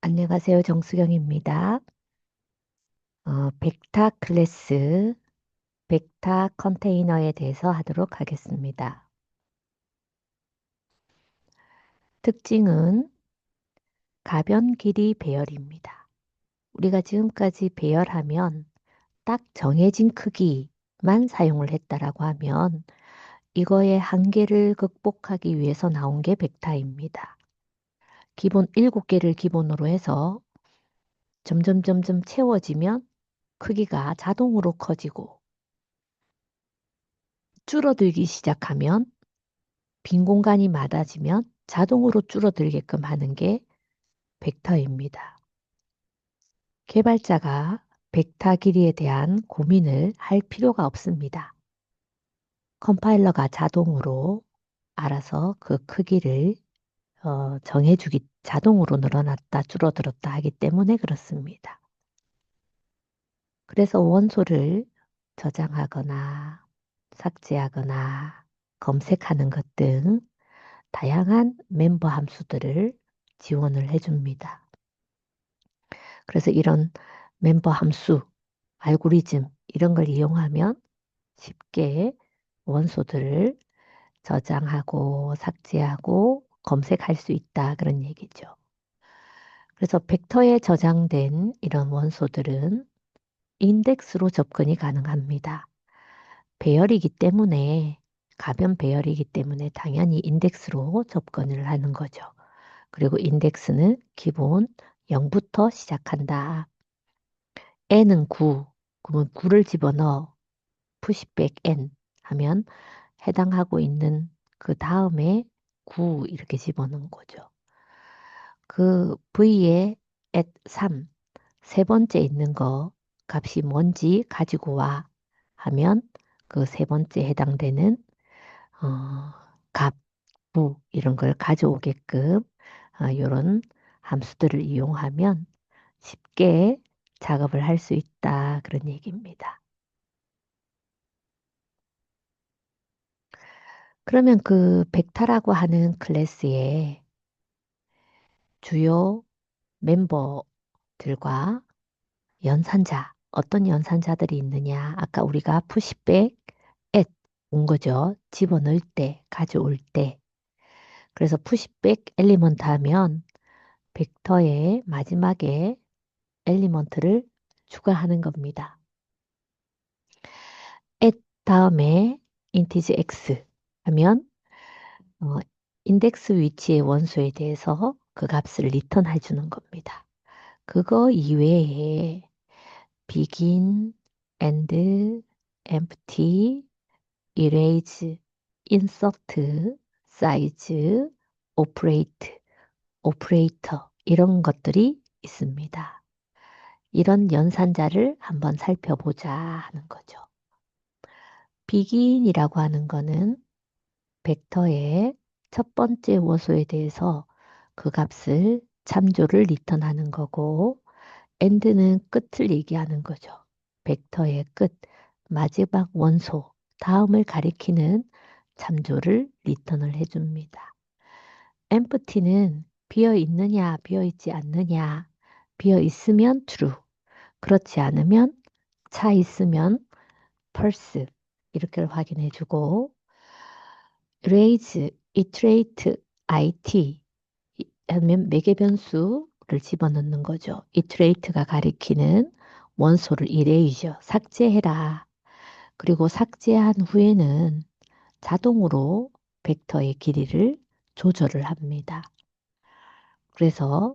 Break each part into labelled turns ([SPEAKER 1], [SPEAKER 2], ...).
[SPEAKER 1] 안녕하세요. 정수경입니다. 벡터 클래스, 벡터 컨테이너에 대해서 하도록 하겠습니다. 특징은 가변 길이 배열입니다. 우리가 지금까지 배열하면 딱 정해진 크기만 사용을 했다라고 하면 이거의 한계를 극복하기 위해서 나온 게 벡터입니다. 기본 7개를 기본으로 해서 점점 채워지면 크기가 자동으로 커지고 줄어들기 시작하면 빈 공간이 많아지면 자동으로 줄어들게끔 하는 게 벡터입니다. 개발자가 벡터 길이에 대한 고민을 할 필요가 없습니다. 컴파일러가 자동으로 알아서 그 크기를 정해주기, 자동으로 늘어났다, 줄어들었다 하기 때문에 그렇습니다. 그래서 원소를 저장하거나 삭제하거나 검색하는 것 등 다양한 멤버 함수들을 지원을 해줍니다. 그래서 이런 멤버 함수, 알고리즘 이런 걸 이용하면 쉽게 원소들을 저장하고 삭제하고 검색할 수 있다 그런 얘기죠. 그래서 벡터에 저장된 이런 원소들은 인덱스로 접근이 가능합니다. 배열이기 때문에 가변 배열이기 때문에 당연히 인덱스로 접근을 하는 거죠. 그리고 인덱스는 기본 0부터 시작한다. n은 9. 그러면 9를 집어넣어. 푸시백 n 하면 해당하고 있는 그 다음에 9 이렇게 집어넣은 거죠. 그 v에 at 3. 세 번째 있는 거 값이 뭔지 가지고 와 하면 그 세 번째 해당되는 어, 값, 부 이런 걸 가져오게끔 이런 함수들을 이용하면 쉽게 작업을 할 수 있다 그런 얘기입니다. 그러면 그 벡터라고 하는 클래스의 주요 멤버들과 연산자, 어떤 연산자들이 있느냐? 아까 우리가 푸시백, at 온 거죠. 집어넣을 때, 가져올 때. 그래서 푸시백 엘리먼트 하면 벡터의 마지막에 엘리먼트를 추가하는 겁니다. at 다음에 인티지 x 하면 어, 인덱스 위치의 원소에 대해서 그 값을 리턴해 주는 겁니다. 그거 이외에 begin, end, empty, erase, insert, size, operate, operator 이런 것들이 있습니다. 이런 연산자를 한번 살펴보자 하는 거죠. begin이라고 하는 거는 벡터의 첫 번째 원소에 대해서 그 값을 참조를 리턴하는 거고 end는 끝을 얘기하는 거죠. 벡터의 끝, 마지막 원소, 다음을 가리키는 참조를 리턴을 해줍니다. empty는 비어 있느냐, 비어 있지 않느냐, 비어 있으면 true, 그렇지 않으면 차 있으면 false 이렇게 확인해주고 raise, iterate, it 하면 매개 변수를 집어넣는 거죠. iterate가 가리키는 원소를 erase, 삭제해라. 그리고 삭제한 후에는 자동으로 벡터의 길이를 조절을 합니다. 그래서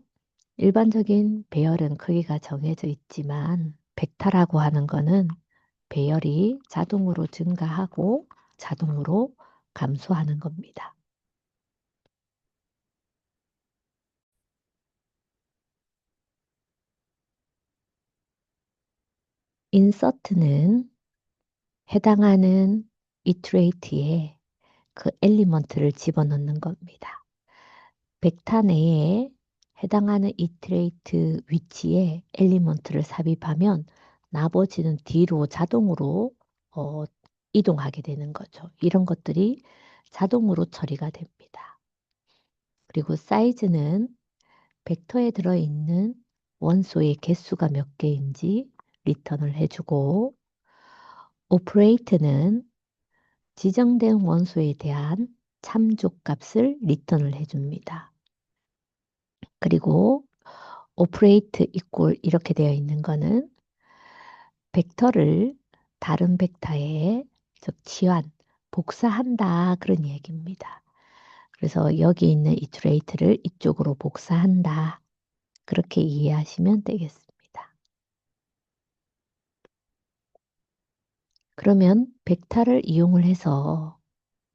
[SPEAKER 1] 일반적인 배열은 크기가 정해져 있지만 벡터라고 하는 거는 배열이 자동으로 증가하고 자동으로 감소하는 겁니다. 인서트는 해당하는 iterate에 그 엘리먼트를 집어넣는 겁니다. 벡터 내에 해당하는 이트레이트 위치에 엘리먼트를 삽입하면 나머지는 뒤로 자동으로 어, 이동하게 되는 거죠. 이런 것들이 자동으로 처리가 됩니다. 그리고 사이즈는 벡터에 들어있는 원소의 개수가 몇 개인지 리턴을 해주고, operate는 지정된 원소에 대한 참조값을 리턴을 해줍니다. 그리고 operate equal 이렇게 되어 있는 거는 벡터를 다른 벡터에, 즉 치환, 복사한다 그런 얘기입니다. 그래서 여기 있는 iterate를 이쪽으로 복사한다. 그렇게 이해하시면 되겠습니다. 그러면 벡터를 이용을 해서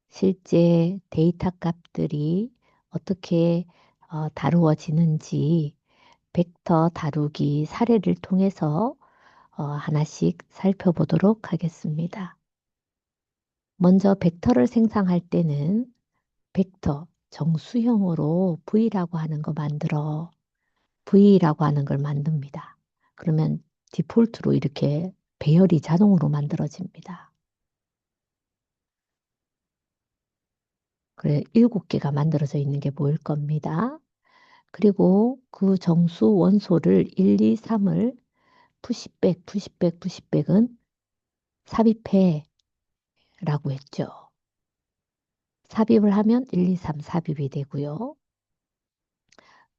[SPEAKER 1] 실제 데이터 값들이 어떻게 다루어지는지 벡터 다루기 사례를 통해서 하나씩 살펴보도록 하겠습니다. 먼저 벡터를 생성할 때는 벡터 정수형으로 V라고 하는 거 만들어 V라고 하는 걸 만듭니다. 그러면 디폴트로 이렇게 배열이 자동으로 만들어집니다. 그래, 7개가 만들어져 있는 게 보일 겁니다. 그리고 그 정수 원소를 1, 2, 3을 푸시백, 푸시백, 푸시백은 삽입해 라고 했죠. 삽입을 하면 1, 2, 3 삽입이 되고요.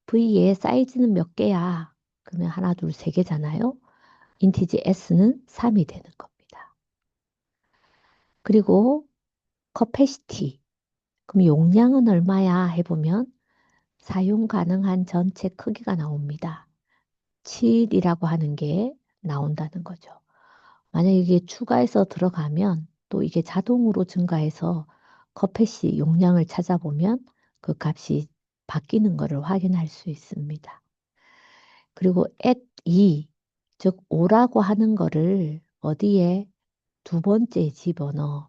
[SPEAKER 1] V의 사이즈는 몇 개야? 그러면 하나, 둘, 세 개잖아요. 인티지 S는 3이 되는 겁니다. 그리고 capacity. 그럼 용량은 얼마야? 해보면 사용 가능한 전체 크기가 나옵니다. 7이라고 하는 게 나온다는 거죠. 만약 이게 추가해서 들어가면 또 이게 자동으로 증가해서 커펫이 용량을 찾아보면 그 값이 바뀌는 것을 확인할 수 있습니다. 그리고 at 2, 즉 5라고 하는 거를 어디에 두 번째에 집어넣어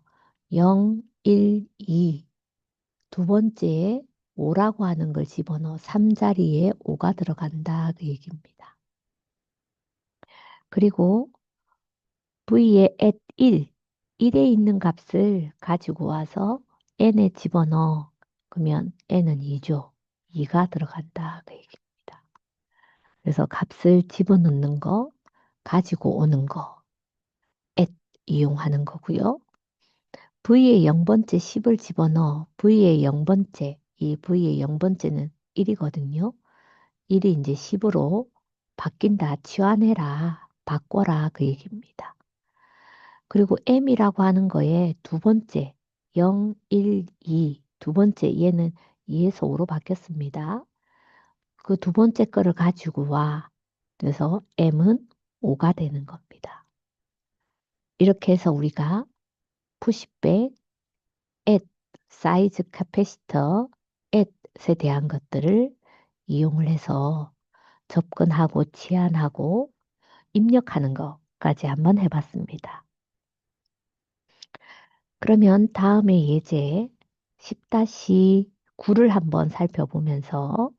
[SPEAKER 1] 0, 1, 2 두 번째에 5라고 하는 걸 집어넣어 3자리에 5가 들어간다 그 얘기입니다. 그리고 V의 at 1, 1에 있는 값을 가지고 와서 n에 집어넣어. 그러면 n은 2죠. 2가 들어간다. 그 얘기입니다. 그래서 값을 집어넣는 거, 가지고 오는 거, at 이용하는 거고요. V의 0번째 10을 집어넣어. V의 0번째, 이 V의 0번째는 1이거든요. 1이 이제 10으로 바뀐다. 치환해라. 바꿔라. 그 얘기입니다. 그리고 M이라고 하는 거에 두 번째 0, 1, 2 두 번째 얘는 2에서 5로 바뀌었습니다. 그 두 번째 거를 가지고 와. 그래서 M은 5가 되는 겁니다. 이렇게 해서 우리가 푸시백, at, 사이즈 캐패시터, at에 대한 것들을 이용을 해서 접근하고 치환하고 입력하는 것까지 한번 해봤습니다. 그러면 다음에 예제 10-9를 한번 살펴보면서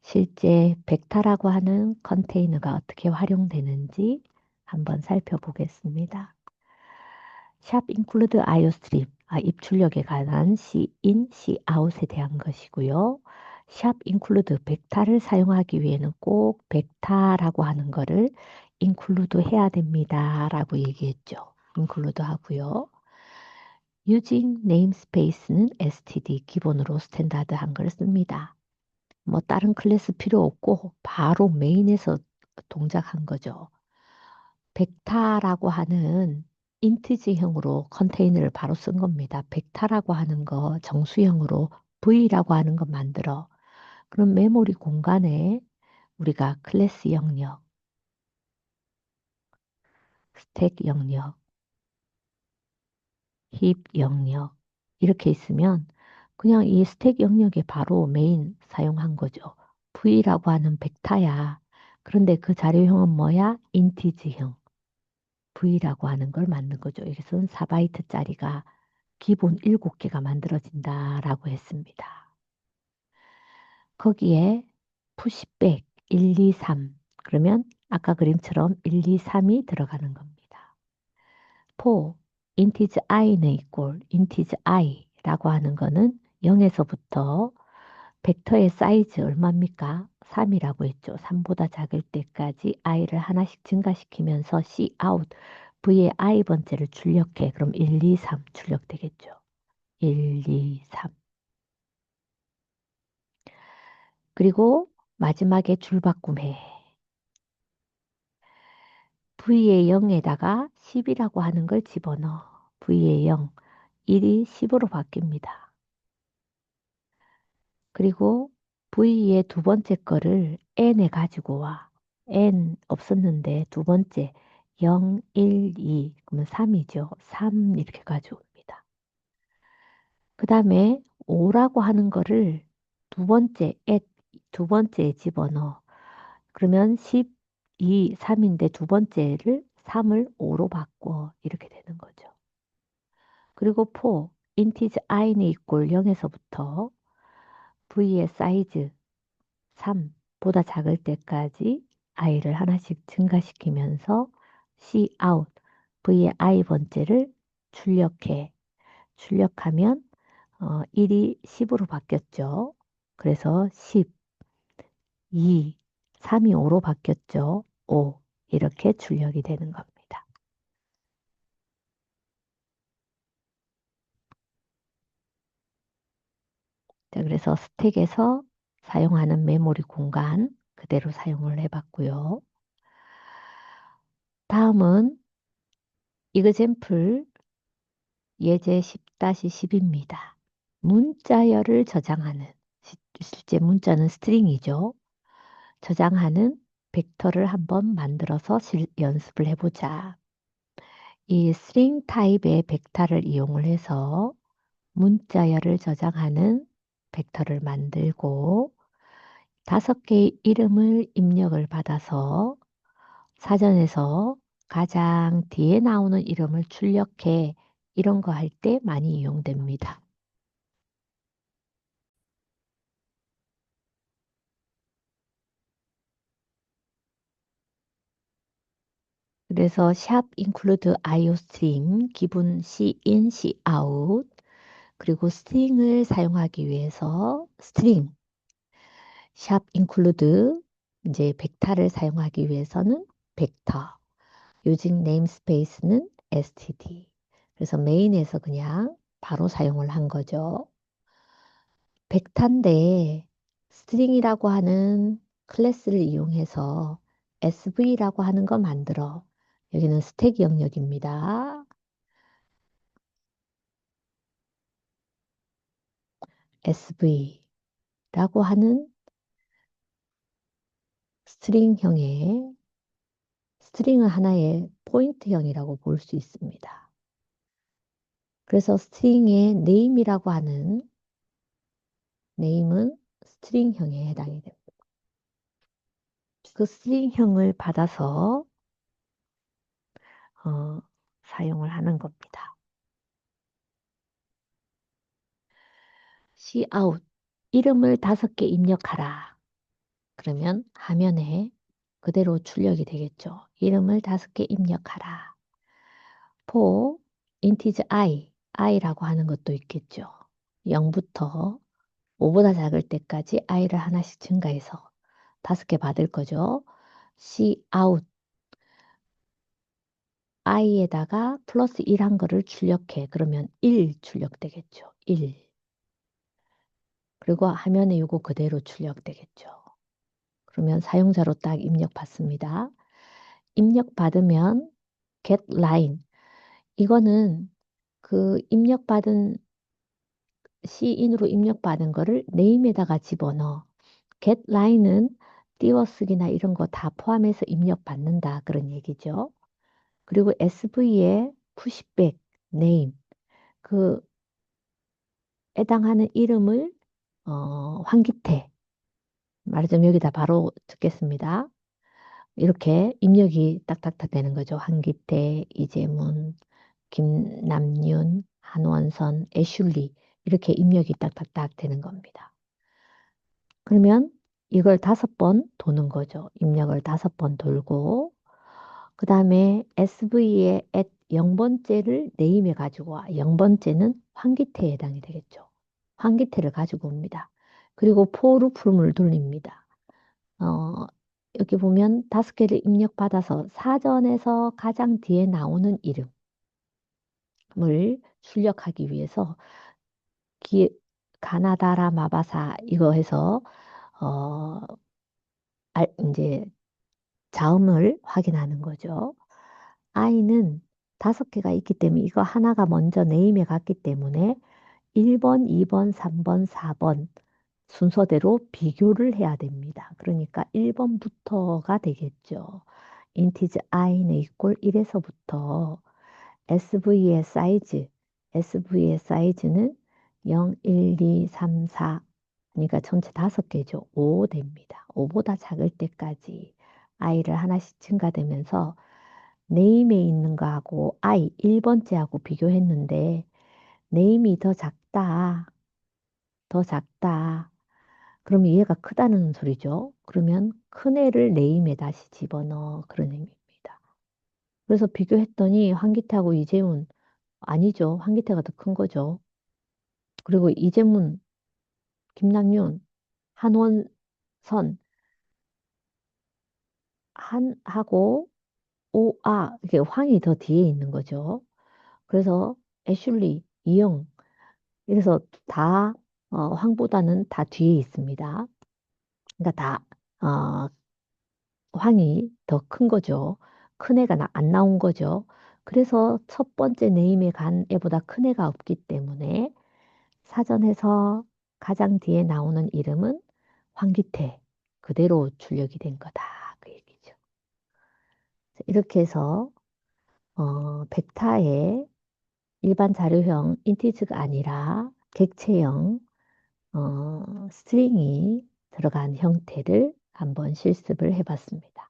[SPEAKER 1] 실제 벡터라고 하는 컨테이너가 어떻게 활용되는지 한번 살펴보겠습니다. 샵 include iostream, 입출력에 관한 C-in, C-out에 대한 것이고요. 샵 include 벡터를 사용하기 위해는 꼭 벡터라고 하는 거를 include 해야 됩니다. 라고 얘기했죠. include 하고요. using namespace는 std 기본으로 스탠다드한 걸 씁니다. 뭐 다른 클래스 필요 없고 바로 메인에서 동작한 거죠. 벡터라고 하는 인티지형으로 컨테이너를 바로 쓴 겁니다. 벡터라고 하는 거 정수형으로 V라고 하는 거 만들어. 그럼 메모리 공간에 우리가 클래스 영역, 스택 영역, 힙 영역 이렇게 있으면 그냥 이 스택 영역에 바로 메인 사용한 거죠. V라고 하는 벡터야. 그런데 그 자료형은 뭐야? 인티지형. V라고 하는 걸 만든 거죠. 이것은 4바이트짜리가 기본 7개가 만들어진다라고 했습니다. 거기에 푸시백 1, 2, 3 그러면 아까 그림처럼 1, 2, 3이 들어가는 겁니다. 4 인티즈 i는 equal 인티즈 i라고 하는 거는 0에서부터 벡터의 사이즈 얼마입니까? 3이라고 했죠. 3보다 작을 때까지 i를 하나씩 증가시키면서 C out V의 i 번째를 출력해. 그럼 1, 2, 3 출력되겠죠. 1, 2, 3. 그리고 마지막에 줄바꿈해. V의 0에다가 10이라고 하는 걸 집어넣어. V의 0, 1이 10으로 바뀝니다. 그리고 V의 두 번째 거를 N에 가지고 와. N 없었는데 두 번째 0, 1, 2 그러면 3이죠. 3 이렇게 가져옵니다. 그 다음에 5라고 하는 거를 두 번째 두 번째에 집어넣어. 그러면 12, 3인데 두 번째를 3을 5로 바꿔. 이렇게 되는 거죠. 그리고 4, 인티즈 i는 equal 0에서부터 v의 사이즈 3보다 작을 때까지 i를 하나씩 증가시키면서 C out v의 i 번째를 출력해. 출력하면 1이 10으로 바뀌었죠. 그래서 10, 2, 3이 5로 바뀌었죠. 5 이렇게 출력이 되는 겁니다. 자, 그래서 스택에서 사용하는 메모리 공간 그대로 사용을 해봤고요. 다음은 이그젬플 예제 10-10입니다. 문자열을 저장하는, 실제 문자는 스트링이죠. 저장하는 벡터를 한번 만들어서 연습을 해보자. 이 스트링 타입의 벡터를 이용을 해서 문자열을 저장하는 벡터를 만들고 5개의 이름을 입력을 받아서 사전에서 가장 뒤에 나오는 이름을 출력해. 이런 거 할 때 많이 이용됩니다. 그래서 샵 include iostream, 기본 cin, cout, 그리고 스트링을 사용하기 위해서 스트링, 샵 include 이제 벡터를 사용하기 위해서는 벡터, 요직 네임스페이스는 std. 그래서 메인에서 그냥 바로 사용을 한 거죠. 벡터인데 스트링이라고 하는 클래스를 이용해서 SV라고 하는 거 만들어. 여기는 스택 영역입니다. SV라고 하는 스트링형의 스트링은 하나의 포인트형이라고 볼 수 있습니다. 그래서 스트링의 네임이라고 하는 네임은 스트링형에 해당이 됩니다. 그 스트링형을 받아서 어, 사용을 하는 겁니다. cout 이름을 5개 입력하라. 그러면 화면에 그대로 출력이 되겠죠. 이름을 5개 입력하라. for integer i라고 하는 것도 있겠죠. 0부터 5보다 작을 때까지 i를 하나씩 증가해서 5개 받을 거죠. cout i에다가 플러스 1 한 거를 출력해. 그러면 1 출력되겠죠. 1. 그리고 화면에 요거 그대로 출력되겠죠. 그러면 사용자로 딱 입력받습니다. 입력받으면 get line. 이거는 그 입력받은 C인으로 입력받은 거를 네임에다가 집어넣어. get line은 띄어쓰기나 이런 거 다 포함해서 입력받는다. 그런 얘기죠. 그리고 SV에 pushback name. 그 해당하는 이름을 황기태. 말하자면 여기다 바로 듣겠습니다. 이렇게 입력이 딱딱딱 되는 거죠. 황기태, 이재문, 김남윤, 한원선, 애슐리 이렇게 입력이 딱딱딱 되는 겁니다. 그러면 이걸 5번 도는 거죠. 입력을 5번 돌고 그 다음에 SV의 at 0번째를 네임에 가지고 와. 0번째는 황기태에 해당이 되겠죠. 황기태를 가지고 옵니다. 그리고 for loop을 돌립니다. 어, 여기 보면 5개를 입력받아서 사전에서 가장 뒤에 나오는 이름을 출력하기 위해서 기, 가나다라 마바사 이거 해서 어, 이제 자음을 확인하는 거죠. i는 5개가 있기 때문에 이거 하나가 먼저 네임에 갔기 때문에 1번, 2번, 3번, 4번 순서대로 비교를 해야 됩니다. 그러니까 1번부터가 되겠죠. 인티즈 i는 이꼴 1에서부터 SV의 사이즈, SV의 사이즈는 0, 1, 2, 3, 4, 그러니까 전체 5개죠. 5 됩니다. 5보다 작을 때까지 i를 하나씩 증가되면서 네임에 있는 거하고 i 1번째하고 비교했는데 네임이 더 작다, 더 작다. 그러면 얘가 크다는 소리죠. 그러면 큰 애를 네임에 다시 집어넣어. 그런 의미입니다. 그래서 비교했더니 황기태하고 이재훈 아니죠. 황기태가 더 큰 거죠. 그리고 이재문, 김남윤, 한원선, 한하고 오아 이게 황이 더 뒤에 있는 거죠. 그래서 애슐리, 이영 이래서 다 황보다는 다 뒤에 있습니다. 그러니까 다 황이 더 큰 거죠. 큰 애가 안 나온 거죠. 그래서 첫 번째 네임에 간 애보다 큰 애가 없기 때문에 사전에서 가장 뒤에 나오는 이름은 황기태 그대로 출력이 된 거다. 그 얘기죠. 이렇게 해서 벡터의 일반 자료형 인티즈가 아니라 객체형 스트링이 들어간 형태를 한번 실습을 해봤습니다.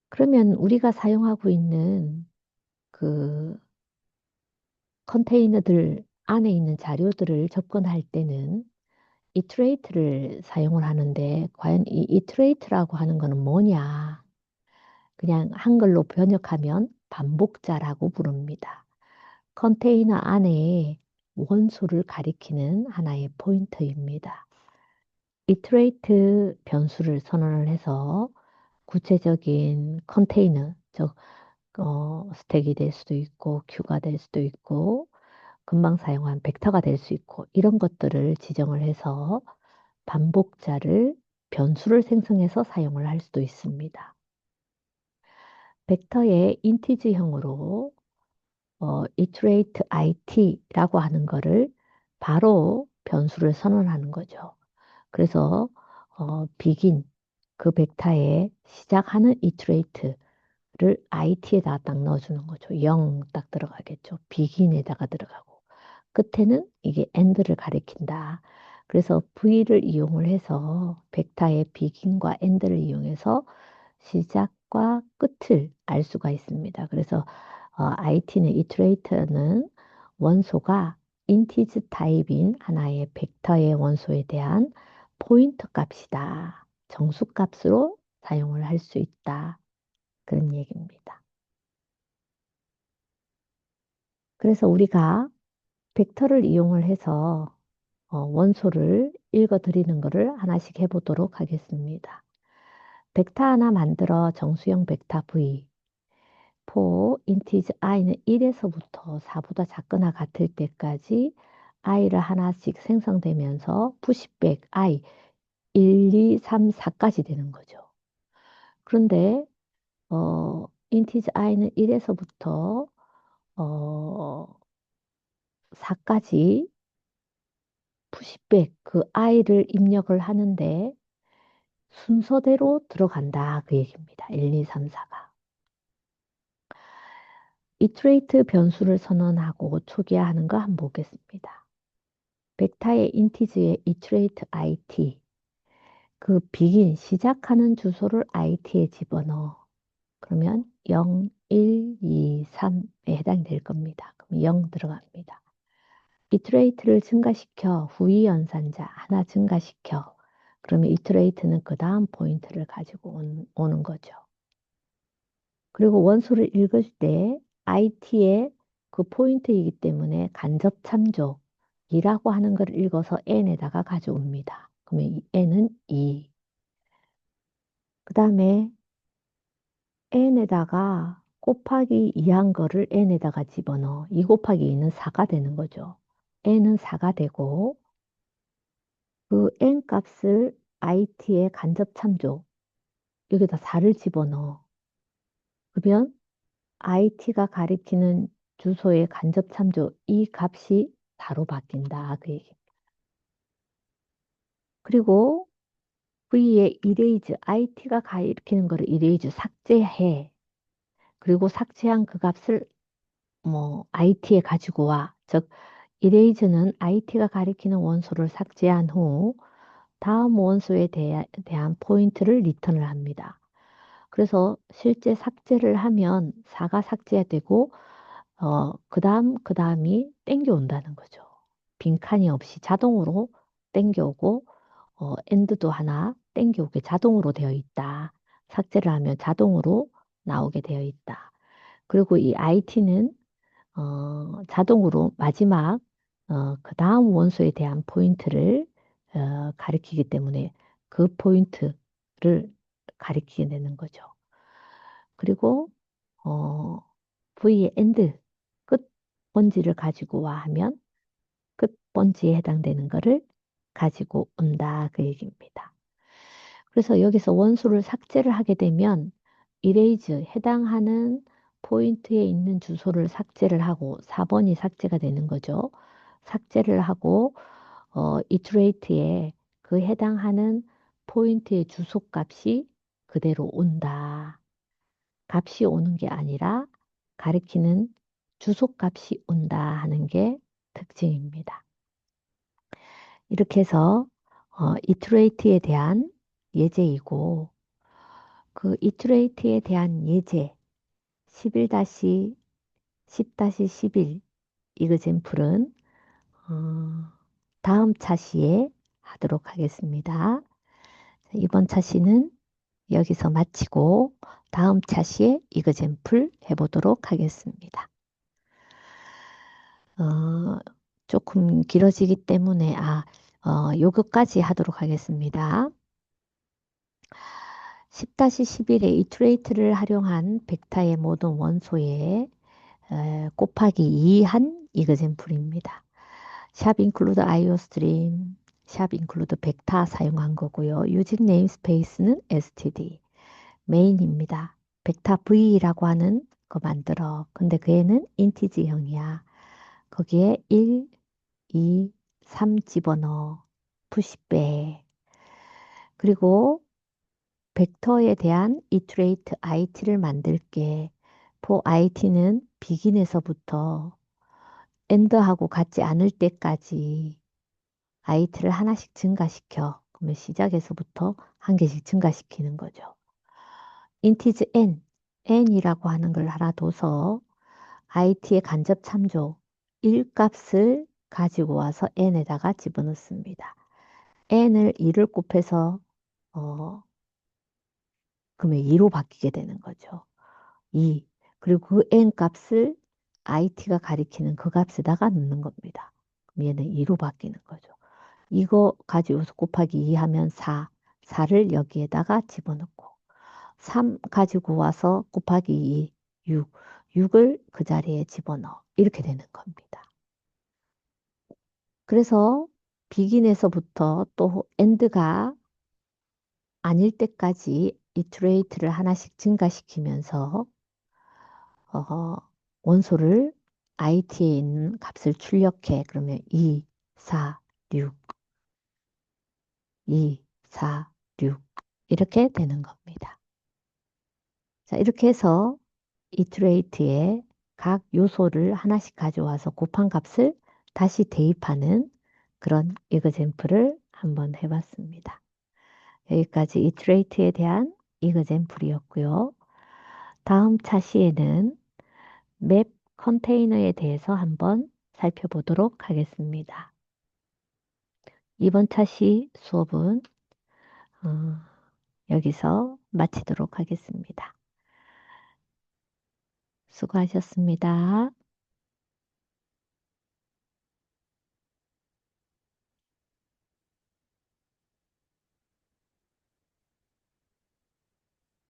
[SPEAKER 1] 그러면 우리가 사용하고 있는 그 컨테이너들 안에 있는 자료들을 접근할 때는 이트레이트를 사용을 하는데 과연 이 이트레이트라고 하는 거는 뭐냐? 그냥 한글로 번역하면 반복자라고 부릅니다. 컨테이너 안에 원소를 가리키는 하나의 포인트입니다. 이트레이트 변수를 선언을 해서 구체적인 컨테이너, 즉 스택이 될 수도 있고 큐가 될 수도 있고 금방 사용한 벡터가 될 수 있고 이런 것들을 지정을 해서 반복자를 변수를 생성해서 사용을 할 수도 있습니다. 벡터의 인티지형으로 iterate it라고 하는 거를 바로 변수를 선언하는 거죠. 그래서 begin 그 벡터에 시작하는 iterate를 it에다 딱 넣어주는 거죠. 0 딱 들어가겠죠. begin에다가 들어가고 끝에는 이게 end를 가리킨다. 그래서 v를 이용을 해서 벡터의 begin과 end를 이용해서 시작과 끝을 알 수가 있습니다. 그래서 it는 iterator는 원소가 인티즈 타입인 하나의 벡터의 원소에 대한 포인터 값이다. 정수 값으로 사용을 할 수 있다. 그런 얘기입니다. 그래서 우리가 벡터를 이용을 해서 원소를 읽어 드리는 것을 하나씩 해보도록 하겠습니다. 벡터 하나 만들어 정수형 벡터 V for 인티즈 i는 1에서부터 4보다 작거나 같을 때까지 i를 하나씩 생성되면서 푸시백 i 1, 2, 3, 4까지 되는 거죠. 그런데 인티즈 i는 1에서부터 어, 4까지 푸시백 그 i를 입력을 하는데 순서대로 들어간다 그 얘기입니다. 1, 2, 3, 4가. 이트레이트 변수를 선언하고 초기화하는 거 한번 보겠습니다. 벡터의 인티즈의 iterate it 그 begin 시작하는 주소를 it에 집어넣어. 그러면 0, 1, 2, 3에 해당이 될 겁니다. 그럼 0 들어갑니다. iterate를 증가시켜 후위 연산자 하나 증가시켜. 그러면 iterate는 그 다음 포인트를 가지고 오는 거죠. 그리고 원소를 읽을 때 it의 그 포인트이기 때문에 간접 참조 2라고 하는 걸 읽어서 n에다가 가져옵니다. 그러면 이 n은 2. 그 다음에 n에다가 곱하기 2한 거를 n에다가 집어넣어. 2 곱하기 2는 4가 되는 거죠. n은 4가 되고 그 n 값을 it의 간접 참조 여기다 4를 집어넣어. 그러면 it가 가리키는 주소의 간접 참조 이 값이 4로 바뀐다. 그 얘기. 그리고 v의 이레이즈 it가 가리키는 거를 이레이즈 삭제해. 그리고 삭제한 그 값을 뭐 it에 가지고 와. 즉 이레이즈는 it가 가리키는 원소를 삭제한 후 다음 원소에 대한 포인트를 리턴을 합니다. 그래서 실제 삭제를 하면 4가 삭제되고 그 다음이 땡겨온다는 거죠. 빈칸이 없이 자동으로 땡겨오고 엔드도 하나 땡겨오게 자동으로 되어 있다. 삭제를 하면 자동으로 나오게 되어 있다. 그리고 이 it는 자동으로 마지막 그 다음 원소에 대한 포인트를 가리키기 때문에 그 포인트를 가리키게 되는 거죠. 그리고 어, V의 end 끝 번지를 가지고 와 하면 끝 번지에 해당되는 거를 가지고 온다 그 얘기입니다. 그래서 여기서 원소를 삭제를 하게 되면 이레이즈 해당하는 포인트에 있는 주소를 삭제를 하고 4번이 삭제가 되는 거죠. 삭제를 하고 iterate에 그 해당하는 포인트의 주소 값이 그대로 온다. 값이 오는 게 아니라 가리키는 주소 값이 온다 하는 게 특징입니다. 이렇게 해서 iterate에 대한 예제이고 그 iterate에 대한 예제 11-10-11 이그젬플은 어, 다음 차시에 하도록 하겠습니다. 이번 차시는 여기서 마치고 다음 차시에 이그젬플 해보도록 하겠습니다. 어, 조금 길어지기 때문에 요거까지 하도록 하겠습니다. 10-11의 이트레이트를 활용한 벡터의 모든 원소에 곱하기 2한 이그젬플입니다. 샵 include iostream, 샵 include 벡터 사용한 거고요. using namespace는 std, 메인입니다. 벡터 v라고 하는 거 만들어. 근데 그 애는 인티지형이야. 거기에 1, 2, 3 집어넣어. 푸시 빼. 그리고 벡터에 대한 iterate it를 만들게. for it는 begin에서부터 end하고 같지 않을 때까지 it를 하나씩 증가시켜. 그러면 시작에서부터 한 개씩 증가시키는 거죠. 인티즈 n이라고 하는 걸 하나 둬서 it의 간접 참조 1값을 가지고 와서 n에다가 집어넣습니다. n을 2를 곱해서 어, 그러면 2로 바뀌게 되는 거죠. 2. 그리고 그 n 값을 it가 가리키는 그 값에다가 넣는 겁니다. 그럼 얘는 2로 바뀌는 거죠. 이거 가지고서 곱하기 2 하면 4. 4를 여기에다가 집어넣고 3 가지고 와서 곱하기 2, 6. 6을 그 자리에 집어넣어. 이렇게 되는 겁니다. 그래서 비긴에서부터 또 엔드가 아닐 때까지 이트레이트를 하나씩 증가시키면서 어, 원소를 it에 있는 값을 출력해. 그러면 2, 4, 6, 2, 4, 6 이렇게 되는 겁니다. 자, 이렇게 해서 이트레이트에 각 요소를 하나씩 가져와서 곱한 값을 다시 대입하는 그런 이그젬플을 한번 해봤습니다. 여기까지 이트레이트에 대한 이그젬플이었고요. 다음 차시에는 맵 컨테이너에 대해서 한번 살펴보도록 하겠습니다. 이번 차시 수업은 어, 여기서 마치도록 하겠습니다. 수고하셨습니다.